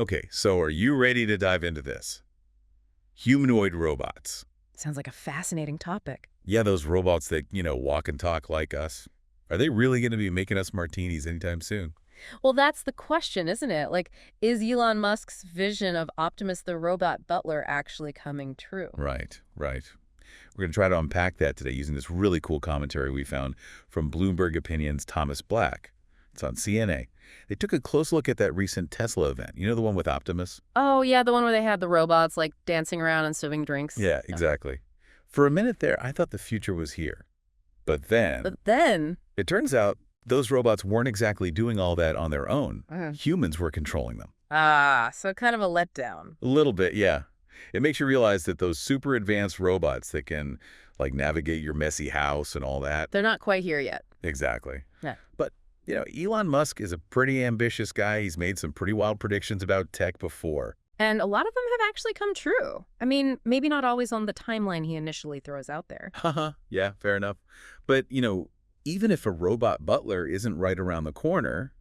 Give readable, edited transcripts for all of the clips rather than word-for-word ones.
Okay, so are you ready to dive into this? Humanoid robots. Sounds like a fascinating topic. Yeah, those robots that, walk and talk like us. Are they really going to be making us martinis anytime soon? Well, that's the question, isn't it? Like, is Elon Musk's vision of Optimus the robot butler actually coming true? Right, right. We're going to try to unpack that today using this really cool commentary we found from Bloomberg Opinion's Thomas Black. It's on CNA. They took a close look at that recent Tesla event. You know, the one with Optimus? Oh, yeah, the one where they had the robots, like, dancing around and serving drinks. Yeah, Yeah. exactly. For a minute there, I thought the future was here. But then, But then, it turns out those robots weren't exactly doing all that on their own. uh, Humans were controlling them. so kind of a letdown. A little bit, yeah. It makes you realize that those super advanced robots that can, like, navigate your messy house and all that. They're not quite here yet. Exactly. Yeah. But, Elon Musk is a pretty ambitious guy. He's made some pretty wild predictions about tech before. And a lot of them have actually come true. I mean, maybe not always on the timeline he initially throws out there. Haha, yeah, fair enough. But, even if a robot butler isn't right around the corner,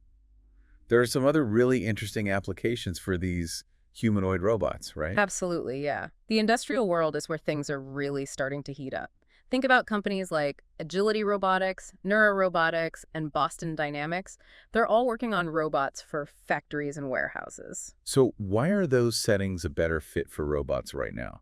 there are some other really interesting applications for these humanoid robots, right? Absolutely, yeah. The industrial world is where things are really starting to heat up. Think about companies like Agility Robotics, Neurorobotics, and Boston Dynamics. They're all working on robots for factories and warehouses. So why are those settings a better fit for robots right now?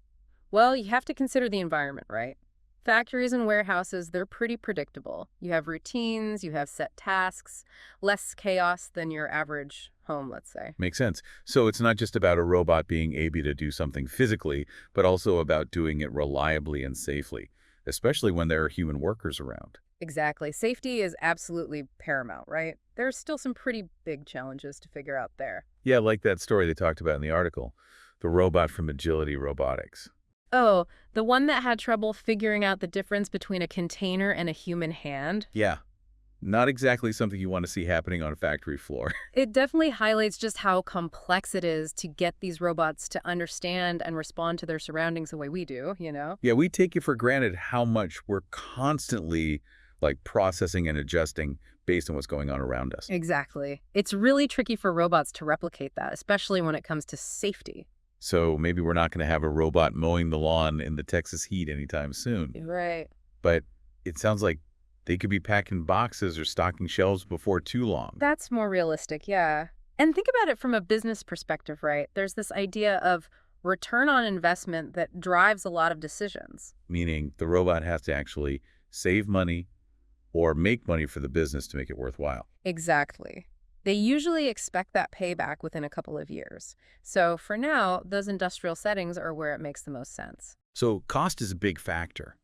Well, you have to consider the environment, right? Factories and warehouses, they're pretty predictable. You have routines, you have set tasks, less chaos than your average home, let's say. Makes sense. So it's not just about a robot being able to do something physically, but also about doing it reliably and safely, especially when there are human workers around. Exactly. Safety is absolutely paramount, right? There's still some pretty big challenges to figure out there. Yeah, like that story they talked about in the article, the robot from Agility Robotics. Oh, the one that had trouble figuring out the difference between a container and a human hand? Yeah, not exactly something you want to see happening on a factory floor. It definitely highlights just how complex it is to get these robots to understand and respond to their surroundings the way we do, you know? Yeah, we take it for granted how much we're constantly processing and adjusting based on what's going on around us. Exactly. It's really tricky for robots to replicate that, especially when it comes to safety. So maybe we're not going to have a robot mowing the lawn in the Texas heat anytime soon. Right. But it sounds like they could be packing boxes or stocking shelves before too long. That's more realistic, yeah. And think about it from a business perspective, right? There's this idea of return on investment that drives a lot of decisions. Meaning the robot has to actually save money or make money for the business to make it worthwhile. Exactly. They usually expect that payback within a couple of years. So for now, those industrial settings are where it makes the most sense. So cost is a big factor.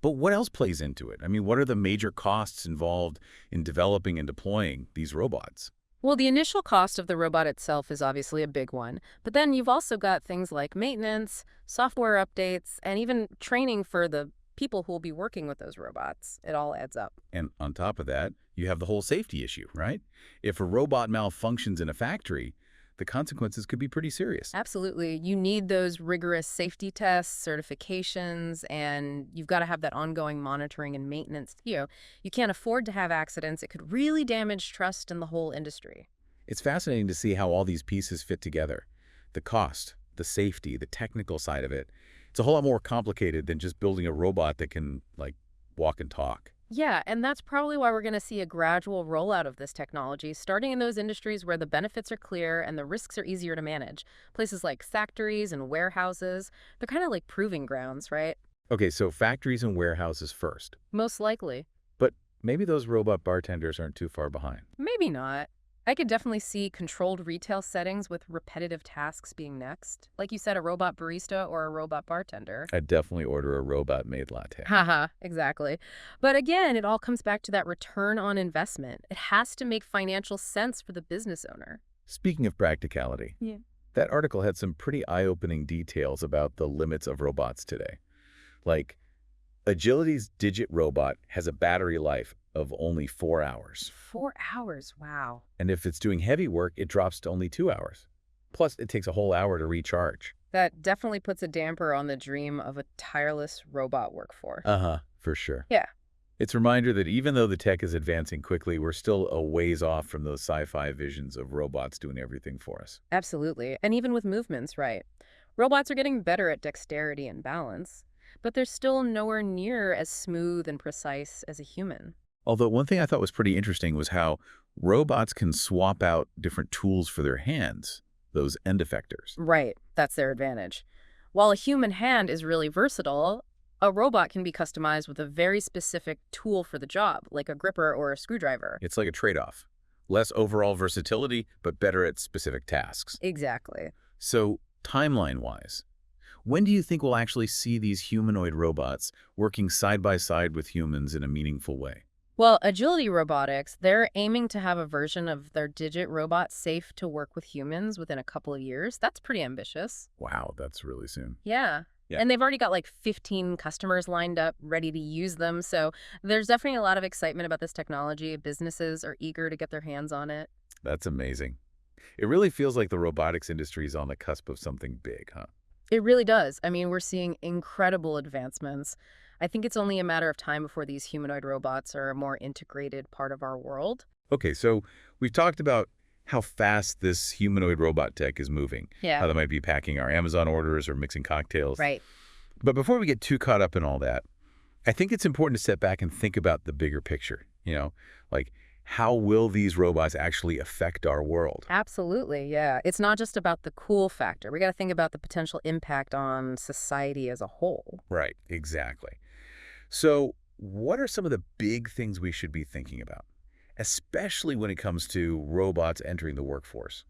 But what else plays into it? I mean, what are the major costs involved in developing and deploying these robots? Well, the initial cost of the robot itself is obviously a big one, but then you've also got things like maintenance, software updates, and even training for the people who will be working with those robots. It all adds up. And on top of that, you have the whole safety issue, right? If a robot malfunctions in a factory, the consequences could be pretty serious. Absolutely. You need those rigorous safety tests, certifications, and you've got to have that ongoing monitoring and maintenance. You can't afford to have accidents. It could really damage trust in the whole industry. It's fascinating to see how all these pieces fit together. The cost, the safety, the technical side of it. It's a whole lot more complicated than just building a robot that can, walk and talk. Yeah, and that's probably why we're going to see a gradual rollout of this technology, starting in those industries where the benefits are clear and the risks are easier to manage. Places like factories and warehouses, they're kind of like proving grounds, right? Okay, so factories and warehouses first. Most likely. But maybe those robot bartenders aren't too far behind. Maybe not. I could definitely see controlled retail settings with repetitive tasks being next. Like you said, a robot barista or a robot bartender. I'd definitely order a robot-made latte. Haha, exactly. But again, it all comes back to that return on investment. It has to make financial sense for the business owner. Speaking of practicality, Yeah. that article had some pretty eye-opening details about the limits of robots today. Like, Agility's Digit robot has a battery life of only 4 hours. 4 hours, wow. And if it's doing heavy work, it drops to only 2 hours. Plus, it takes a whole hour to recharge. That definitely puts a damper on the dream of a tireless robot workforce. Uh-huh, for sure. Yeah. It's a reminder that even though the tech is advancing quickly, we're still a ways off from those sci-fi visions of robots doing everything for us. Absolutely. And even with movements, right? Robots are getting better at dexterity and balance, but they're still nowhere near as smooth and precise as a human. Although one thing I thought was pretty interesting was how robots can swap out different tools for their hands, those end effectors. Right, that's their advantage. While a human hand is really versatile, a robot can be customized with a very specific tool for the job, like a gripper or a screwdriver. It's like a trade-off. Less overall versatility, but better at specific tasks. Exactly. So, timeline-wise, when do you think we'll actually see these humanoid robots working side by side with humans in a meaningful way? Well, Agility Robotics, they're aiming to have a version of their digit robot safe to work with humans within a couple of years. That's pretty ambitious. Wow, that's really soon. Yeah. Yeah. And they've already got like 15 customers lined up ready to use them. So there's definitely a lot of excitement about this technology. Businesses are eager to get their hands on it. That's amazing. It really feels like the robotics industry is on the cusp of something big, huh? It really does. I mean, we're seeing incredible advancements. I think it's only a matter of time before these humanoid robots are a more integrated part of our world. Okay, so we've talked about how fast this humanoid robot tech is moving, how Yeah. they might be packing our Amazon orders or mixing cocktails. Right. But before we get too caught up in all that, I think it's important to step back and think about the bigger picture, like how will these robots actually affect our world? Absolutely, yeah. It's not just about the cool factor. We got to think about the potential impact on society as a whole. Right, exactly. So what are some of the big things we should be thinking about, especially when it comes to robots entering the workforce?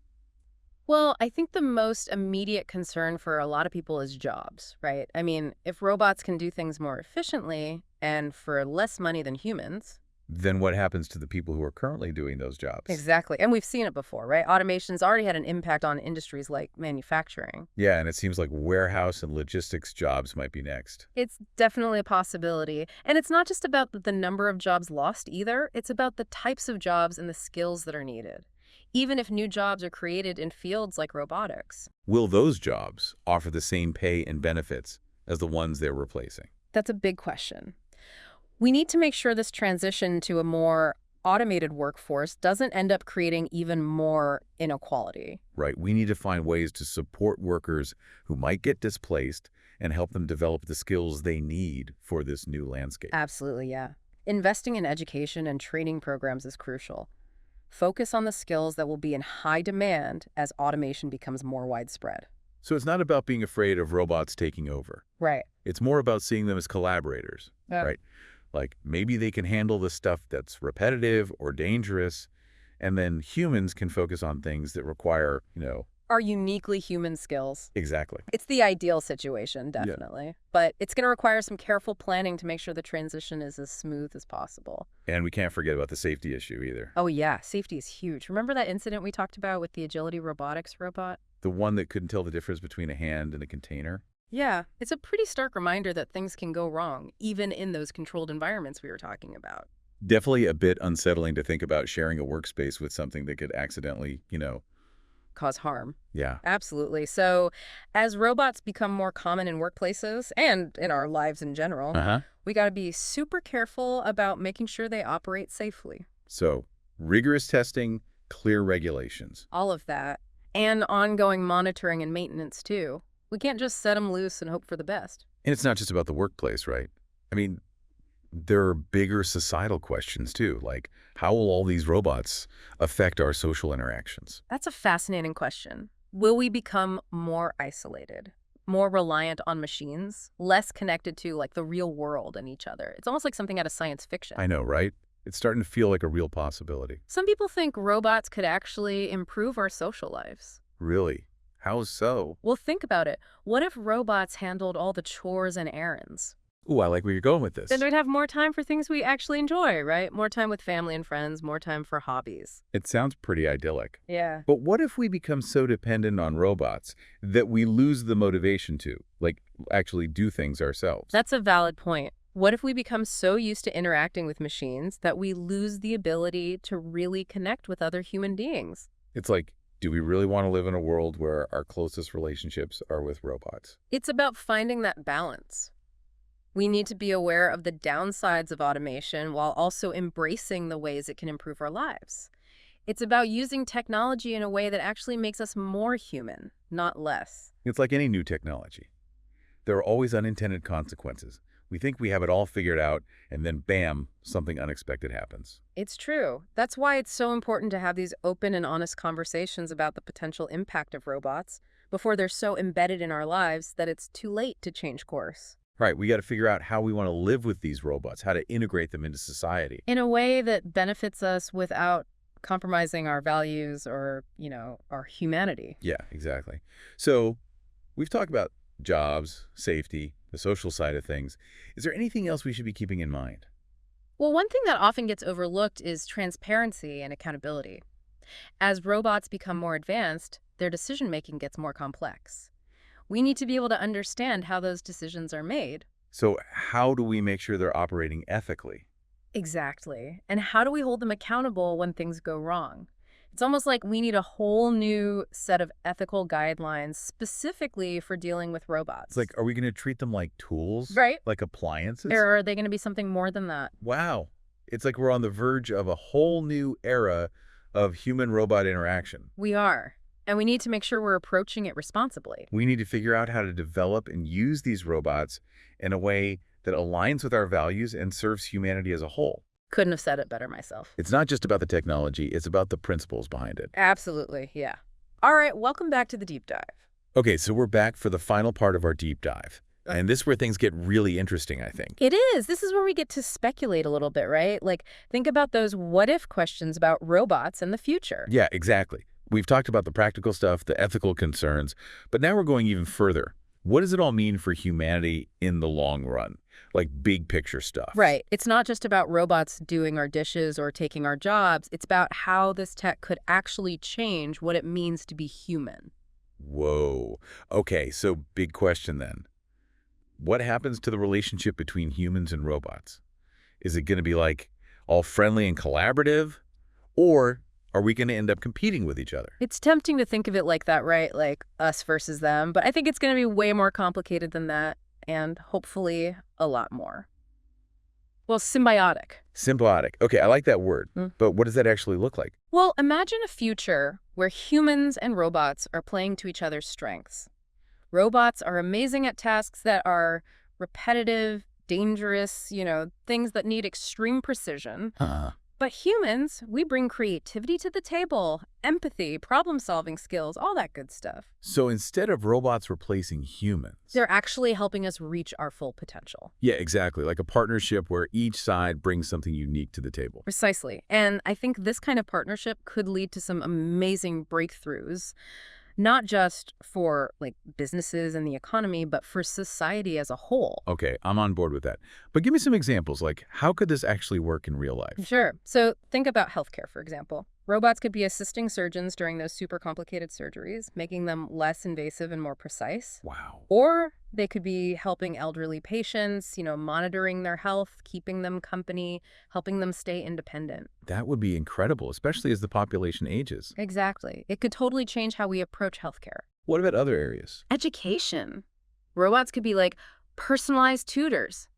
Well, I think the most immediate concern for a lot of people is jobs, right? I mean, if robots can do things more efficiently and for less money than humans. Then what happens to the people who are currently doing those jobs? Exactly. And we've seen it before, right? Automation's already had an impact on industries like manufacturing. Yeah, and it seems like warehouse and logistics jobs might be next. It's definitely a possibility. And it's not just about the number of jobs lost either. It's about the types of jobs and the skills that are needed, even if new jobs are created in fields like robotics. Will those jobs offer the same pay and benefits as the ones they're replacing? That's a big question. We need to make sure this transition to a more automated workforce doesn't end up creating even more inequality. Right, we need to find ways to support workers who might get displaced and help them develop the skills they need for this new landscape. Absolutely, yeah. Investing in education and training programs is crucial. Focus on the skills that will be in high demand as automation becomes more widespread. So it's not about being afraid of robots taking over. Right. It's more about seeing them as collaborators, Yeah. right? Like maybe they can handle the stuff that's repetitive or dangerous, and then humans can focus on things that require, Are uniquely human skills. exactly. It's the ideal situation, Yeah. definitely. But it's going to require some careful planning to make sure the transition is as smooth as possible. And we can't forget about the safety issue either. Oh, yeah. Safety is huge. Remember that incident we talked about with the Agility Robotics robot? The one that couldn't tell the difference between a hand and a container. Yeah. It's a pretty stark reminder that things can go wrong, even in those controlled environments we were talking about. Definitely a bit unsettling to think about sharing a workspace with something that could accidentally, Cause harm. yeah. Absolutely. So as robots become more common in workplaces and in our lives in general, Uh-huh. we got to be super careful about making sure they operate safely. So rigorous testing, clear regulations. All of that. And ongoing monitoring and maintenance, too. We can't just set them loose and hope for the best. And it's not just about the workplace, right? I mean, there are bigger societal questions too, like how will all these robots affect our social interactions? That's a fascinating question. Will we become more isolated, more reliant on machines, less connected to like the real world and each other? It's almost like something out of science fiction. I know, right? It's starting to feel like a real possibility. Some people think robots could actually improve our social lives. Really? How so? Well, think about it. What if robots handled all the chores and errands? Ooh, I like where you're going with this. Then we'd have more time for things we actually enjoy, right? More time with family and friends, more time for hobbies. It sounds pretty idyllic. Yeah. But what if we become so dependent on robots that we lose the motivation to, like, actually do things ourselves? That's a valid point. What if we become so used to interacting with machines that we lose the ability to really connect with other human beings? It's like, do we really want to live in a world where our closest relationships are with robots? It's about finding that balance. We need to be aware of the downsides of automation while also embracing the ways it can improve our lives. It's about using technology in a way that actually makes us more human, not less. It's like any new technology. There are always unintended consequences. We think we have it all figured out, and then bam, something unexpected happens. It's true. That's why it's so important to have these open and honest conversations about the potential impact of robots before they're so embedded in our lives that it's too late to change course. Right, we got to figure out how we want to live with these robots, how to integrate them into society. In a way that benefits us without compromising our values or, our humanity. Yeah, exactly. So we've talked about jobs, safety, the social side of things. Is there anything else we should be keeping in mind? Well, one thing that often gets overlooked is transparency and accountability. As robots become more advanced, their decision-making gets more complex. We need to be able to understand how those decisions are made. So how do we make sure they're operating ethically? Exactly. And how do we hold them accountable when things go wrong? It's almost like we need a whole new set of ethical guidelines specifically for dealing with robots. It's like, are we going to treat them like tools? Right. Like appliances? Or are they going to be something more than that? Wow. It's like we're on the verge of a whole new era of human-robot interaction. We are. And we need to make sure we're approaching it responsibly. We need to figure out how to develop and use these robots in a way that aligns with our values and serves humanity as a whole. Couldn't have said it better myself. It's not just about the technology, it's about the principles behind it. Absolutely, yeah. All right, welcome back to the deep dive. Okay, so we're back for the final part of our deep dive. And this is where things get really interesting, I think. It is. This is where we get to speculate a little bit, right? Like, think about those what-if questions about robots and the future. Yeah, exactly. We've talked about the practical stuff, the ethical concerns, but now we're going even further. What does it all mean for humanity in the long run? Like big picture stuff. Right. It's not just about robots doing our dishes or taking our jobs. It's about how this tech could actually change what it means to be human. Whoa. Okay, so big question then. What happens to the relationship between humans and robots? Is it going to be like all friendly and collaborative? Or are we going to end up competing with each other? It's tempting to think of it like that, right? Like us versus them. But I think it's going to be way more complicated than that, and hopefully a lot more. Well, symbiotic. Symbiotic. Okay, I like that word. But what does that actually look like? Well, imagine a future where humans and robots are playing to each other's strengths. Robots are amazing at tasks that are repetitive, dangerous, things that need extreme precision. But humans, we bring creativity to the table, empathy, problem-solving skills, all that good stuff. So instead of robots replacing humans... They're actually helping us reach our full potential. Yeah, exactly. Like a partnership where each side brings something unique to the table. Precisely. And I think this kind of partnership could lead to some amazing breakthroughs, not just for businesses and the economy, but for society as a whole. Okay, I'm on board with that. But give me some examples, like how could this actually work in real life? Sure. So think about healthcare, for example. Robots could be assisting surgeons during those super complicated surgeries, making them less invasive and more precise. Wow. Or they could be helping elderly patients, monitoring their health, keeping them company, helping them stay independent. That would be incredible, especially as the population ages. Exactly. It could totally change how we approach healthcare. What about other areas? Education. Robots could be like personalized tutors,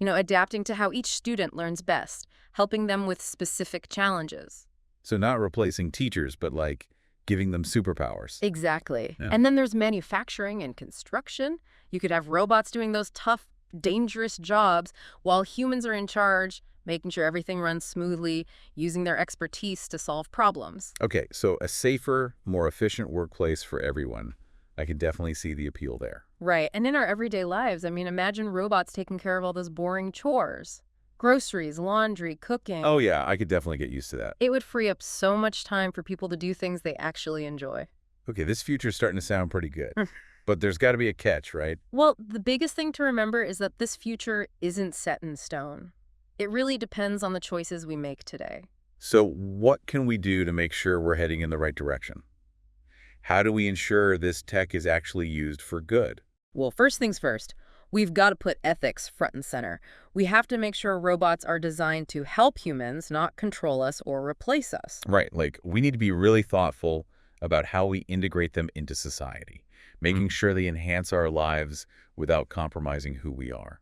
adapting to how each student learns best, helping them with specific challenges. So not replacing teachers, but like giving them superpowers. Exactly. Yeah. And then there's manufacturing and construction. You could have robots doing those tough, dangerous jobs while humans are in charge, making sure everything runs smoothly, using their expertise to solve problems. Okay, so a safer, more efficient workplace for everyone. I could definitely see the appeal there. Right. And in our everyday lives, imagine robots taking care of all those boring chores. Groceries, laundry, cooking. Oh yeah, I could definitely get used to that. It would free up so much time for people to do things they actually enjoy. Okay, this future's starting to sound pretty good. But there's got to be a catch, right? Well, the biggest thing to remember is that this future isn't set in stone. It really depends on the choices we make today. So what can we do to make sure we're heading in the right direction? How do we ensure this tech is actually used for good? Well, first things first, we've got to put ethics front and center. We have to make sure robots are designed to help humans, not control us or replace us. Right, like we need to be really thoughtful about how we integrate them into society, making sure they enhance our lives without compromising who we are.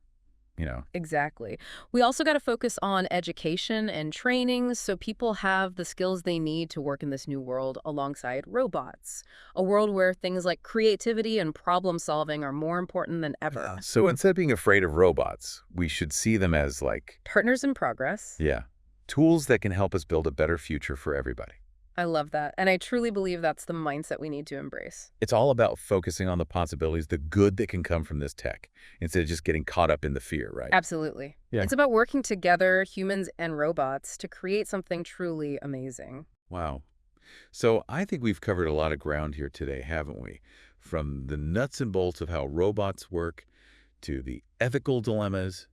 you know. Exactly. We also got to focus on education and training so people have the skills they need to work in this new world alongside robots. A world where things like creativity and problem solving are more important than ever. So instead of being afraid of robots, we should see them as like, Partners in progress. yeah, tools that can help us build a better future for everybody. I love that. And I truly believe that's the mindset we need to embrace. It's all about focusing on the possibilities, the good that can come from this tech, instead of just getting caught up in the fear, right? Absolutely. Yeah. It's about working together, humans and robots, to create something truly amazing. Wow. So I think we've covered a lot of ground here today, haven't we? From the nuts and bolts of how robots work to the ethical dilemmas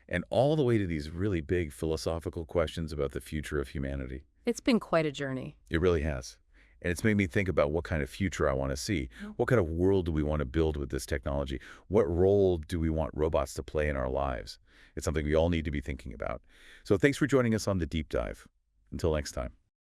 and all the way to these really big philosophical questions about the future of humanity. It's been quite a journey. It really has. And it's made me think about what kind of future I want to see. What kind of world do we want to build with this technology? What role do we want robots to play in our lives? It's something we all need to be thinking about. So thanks for joining us on the deep dive. Until next time.